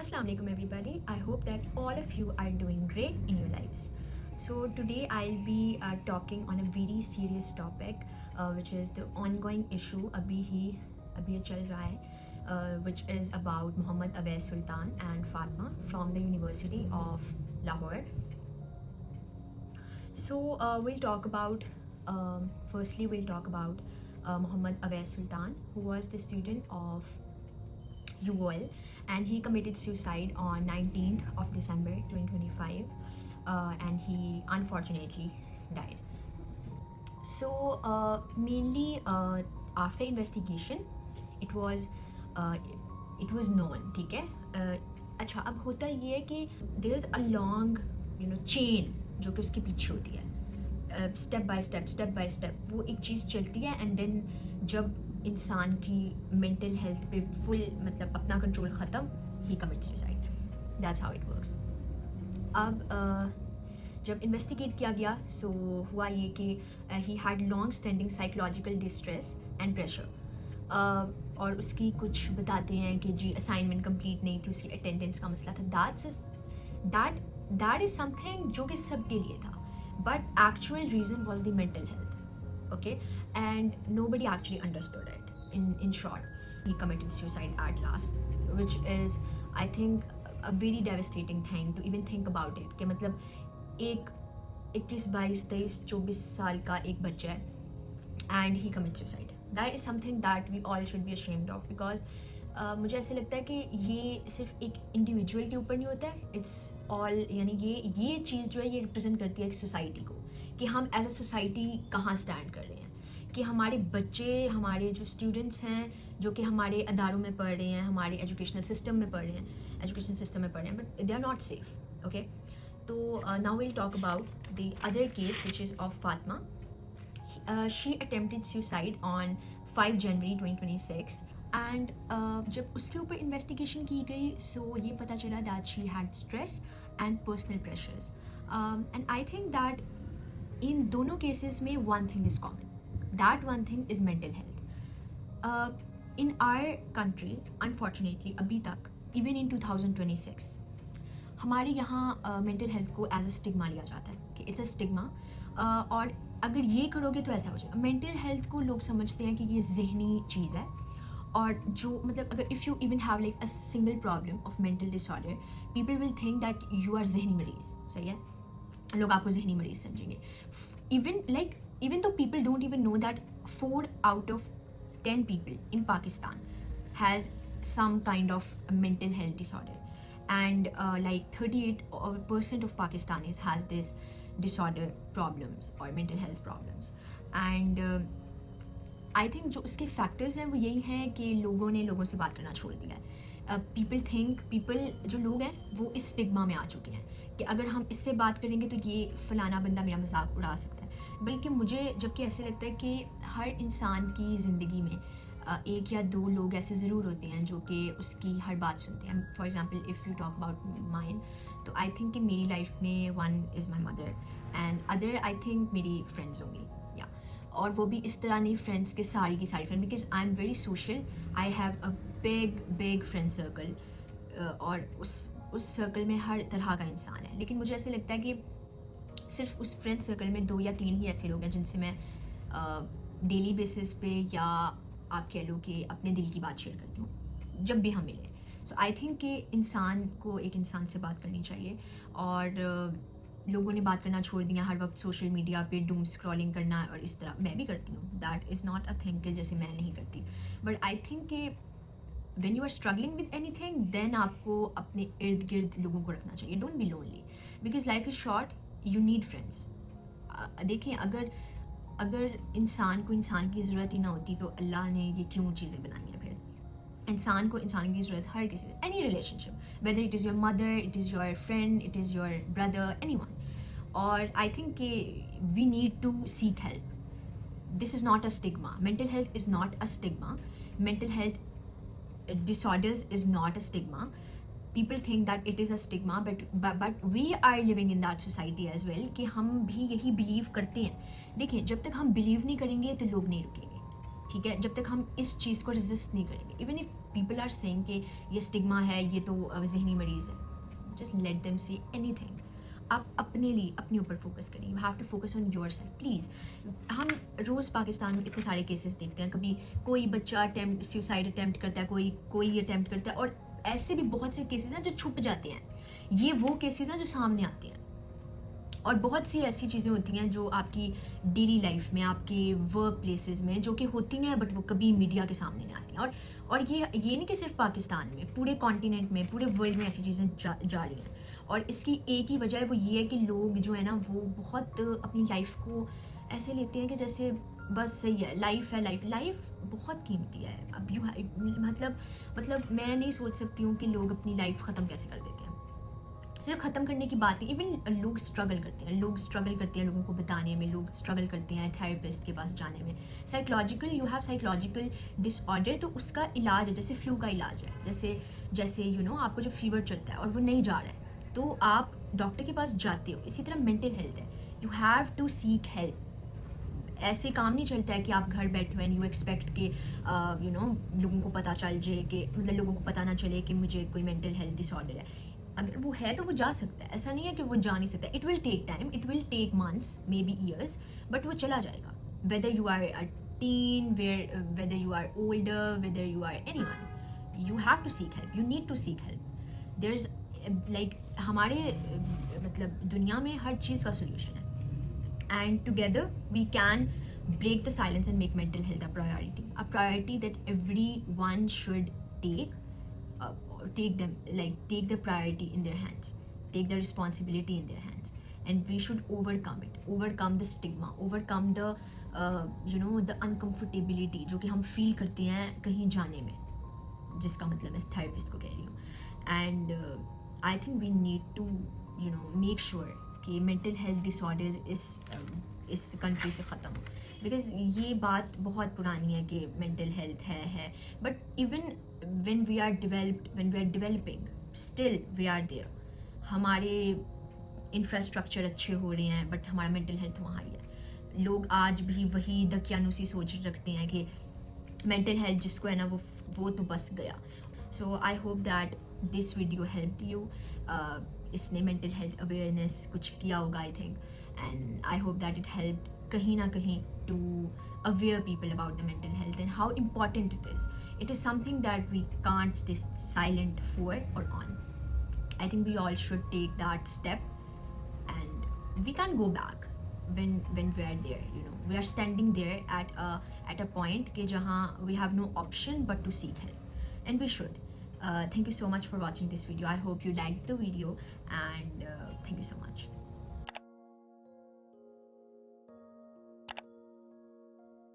Assalamu alaikum everybody. I hope that all of you are doing great in your lives. So today I'll be talking on a very serious topic, which is the ongoing issue अभी चल रहा है, which is about Muhammad Awais Sultan and Fatma from the University of Lahore. So we'll talk about firstly we'll talk about Muhammad Awais Sultan, who was the student of UOL, and he committed suicide on 19th of December 2025, and he unfortunately died. So mainly after investigation it was known, ठीक है. अच्छा, अब होता ये है कि there is a long chain जो कि उसके पीछे होती है, स्टेप बाय स्टेप वो एक चीज़ चलती है, एंड देन जब इंसान की मेंटल हेल्थ पे फुल मतलब अपना कंट्रोल ख़त्म, ही commit suicide. That's how it works. अब जब इन्वेस्टिगेट किया गया, सो हुआ ये कि he had long standing psychological distress and pressure, और उसकी कुछ बताते हैं कि जी असाइनमेंट कंप्लीट नहीं थी, उसकी अटेंडेंस का मसला था. दैट इज़ समथिंग जो कि सबके लिए था, but actual reason was the mental health. Okay, and nobody actually understood it. In short, he committed suicide at last, which is, I think, a very devastating thing to even think about it. कि मतलब एक 21, 22, 23, 24 साल का एक बच्चा है, and he commits suicide. That is something that we all should be ashamed of, because मुझे ऐसे लगता है कि ये सिर्फ एक इंडिविजुअल के ऊपर नहीं होता है, इट्स ऑल, यानी ये चीज़ जो है ये रिप्रेजेंट करती है एक सोसाइटी को, कि हम एज अ सोसाइटी कहाँ स्टैंड कर रहे हैं, कि हमारे बच्चे, हमारे जो स्टूडेंट्स हैं जो कि हमारे अदारों में पढ़ रहे हैं, हमारे एजुकेशन सिस्टम में पढ़ रहे हैं, but they are not safe. Okay, तो now will talk about the other case which is of Fatima. She attempted suicide on 5 January 2026, and जब उसके ऊपर इन्वेस्टिगेशन की गई, सो ये पता चला that she had stress and personal pressures, and I think that इन दोनों केसेस में one thing is common. That one thing is mental health. In our country unfortunately अभी तक, इवन इन 2026, हमारे यहाँ मेंटल हेल्थ को एज अ स्टिग्मा लिया जाता है कि इट्स अ स्टिग्मा, और अगर ये करोगे तो ऐसा हो जाएगा. मेंटल हेल्थ को लोग समझते हैं कि ये जहनी चीज़ है, और जो मतलब अगर if you even have like a single problem of mental disorder, people will think that you are जहनी मरीज. सही है, लोग आपको जहनी मरीज समझेंगे. even though people don't even know that 4 out of 10 people in Pakistan has some kind of a mental health disorder, and like 38% of Pakistanis has this disorder problems or mental health problems. And I think जो उसके factors हैं वो यही हैं कि लोगों ने लोगों से बात करना छोड़ दिया है. पीपल जो लोग हैं वो इस स्टिग्मा में आ चुके हैं कि अगर हम इससे बात करेंगे तो ये फ़लाना बंदा मेरा मजाक उड़ा सकता है. बल्कि मुझे जबकि ऐसे लगता है कि हर इंसान की ज़िंदगी में एक या दो लोग ऐसे ज़रूर होते हैं जो कि उसकी हर बात सुनते हैं. For example if you talk about mine, तो आई थिंक कि मेरी लाइफ में one is my mother, and other I think मेरी फ्रेंड्स होंगी, या और वो भी इस तरह नहीं फ्रेंड्स के सारी की सारी friend, because I am very social, I have a big friend circle, और उस सर्कल में हर तरह का इंसान है. लेकिन मुझे ऐसे लगता है कि सिर्फ उस फ्रेंड सर्कल में 2 या 3 ही ऐसे लोग हैं जिनसे मैं डेली बेसिस पे, या आप कह लो कि अपने दिल की बात शेयर करती हूँ जब भी हम मिले. सो आई थिंक कि इंसान को एक इंसान से बात करनी चाहिए, और लोगों ने बात करना छोड़ दिया, हर वक्त सोशल मीडिया पे डूम स्क्रॉलिंग करना, और इस तरह मैं भी करती हूँ. That is not a thing कि जैसे मैं नहीं करती, बट आई थिंक कि when you are struggling with anything, then आपको अपने इर्द गिर्द लोगों को रखना चाहिए. Don't be lonely, because life is short, you need friends. देखिए, अगर इंसान को इंसान की ज़रूरत ही ना होती तो अल्लाह ने ये क्यों चीज़ें बनाई हैं. फिर इंसान को इंसान की ज़रूरत हर किसी, any relationship, whether it is your mother, it is your friend, it is your brother, any one. और आई थिंक कि we need to seek help. This is not a stigma. Mental health is not a stigma. Mental health disorders is not a stigma. People think that it is a stigma, but we are living in that society as well कि हम भी यही believe करते हैं. देखिए, जब तक हम बिलीव नहीं करेंगे तो लोग नहीं रुकेंगे, ठीक है, जब तक हम इस चीज़ को रेजिस्ट नहीं करेंगे, even if people are saying कि ये स्टिग्मा है, ये तो जहनी मरीज़ है, just let them say anything. आप अपने लिए अपने ऊपर फोकस करें, you have to focus on yourself please. हम रोज़ पाकिस्तान में इतने सारे केसेस देखते हैं, कभी कोई बच्चा सुसाइड अटैम्प्ट करता है, कोई अटैम्प्ट करता है, और ऐसे भी बहुत से केसेस हैं जो छुप जाते हैं। ये वो केसेस हैं जो सामने आते हैं, और बहुत सी ऐसी चीज़ें होती हैं जो आपकी डेली लाइफ में, आपके वर्क प्लेसेस में जो कि होती हैं, बट वो कभी मीडिया के सामने नहीं आती हैं। और ये नहीं कि सिर्फ पाकिस्तान में, पूरे कॉन्टिनेंट में, पूरे वर्ल्ड में ऐसी चीज़ें जा रही हैं। और इसकी एक ही वजह है, वो ये है कि लोग जो है ना, वो बहुत अपनी लाइफ को ऐसे लेते हैं कि जैसे बस सही है, लाइफ है, लाइफ बहुत कीमती है। अब मतलब मैं नहीं सोच सकती हूँ कि लोग अपनी लाइफ ख़त्म कैसे कर देते हैं। सिर्फ ख़त्म करने की बात है, इवन लोग स्ट्रगल करते हैं, लोगों को बताने में, लोग स्ट्रगल करते हैं थेरेपिस्ट के पास जाने में। यू हैव साइकोलॉजिकल डिसऑर्डर, तो उसका इलाज है, जैसे फ्लू का इलाज है, जैसे आपको जब फीवर चलता है और वो नहीं जा रहा है, तो आप डॉक्टर के पास जाते हो। इसी तरह मेंटल हेल्थ है, you have to seek help. ऐसे काम नहीं चलता है कि आप घर बैठे हुए एंड यू एक्सपेक्ट कि लोगों को पता चल जाए, कि मतलब लोगों को पता ना चले कि मुझे कोई मेंटल हेल्थ डिसऑर्डर है। अगर वो है तो वो जा सकता है, ऐसा नहीं है कि वो जा नहीं सकता। It will take time, it will take months, maybe years, but वो चला जाएगा। Whether you are a teen, whether you are older, whether you are anyone, you have to seek help, you need to seek help. There is like हमारे मतलब दुनिया में हर चीज़ का solution है, and together we can break the silence and make mental health a priority that everyone should take the priority in their hands, take the responsibility in their hands, and we should overcome the stigma, overcome the the uncomfortability जो कि हम feel करते हैं कहीं जाने में, जिसका मतलब मैं थेरेपिस्ट को कह रही हूँ। And I think we need to make sure कि मेंटल हेल्थ डिसऑर्डर्स इस कंट्री से ख़त्म हो, बिकॉज ये बात बहुत पुरानी है कि मेंटल हेल्थ है, but even when we are developing still we are there. हमारे इंफ्रास्ट्रक्चर अच्छे हो रहे हैं, बट हमारा मेंटल हेल्थ वहाँ ही है। लोग आज भी वही दकियानुसी सोच रखते हैं कि मेंटल हेल्थ जिसको है ना, वो तो बस गया। So I hope that this video helped you. इसने मेंटल हेल्थ अवेयरनेस कुछ किया होगा I think, and I hope that it helped कहीं ना कहीं to aware people about the mental health and how important it is something that we can't stay silent for or on. I think we all should take that step, and we can't go back when we are there. We are standing there at a point कि जहाँ we have no option but to seek help, and we should. Thank you so much for watching this video. I hope you liked the video, and thank you so much.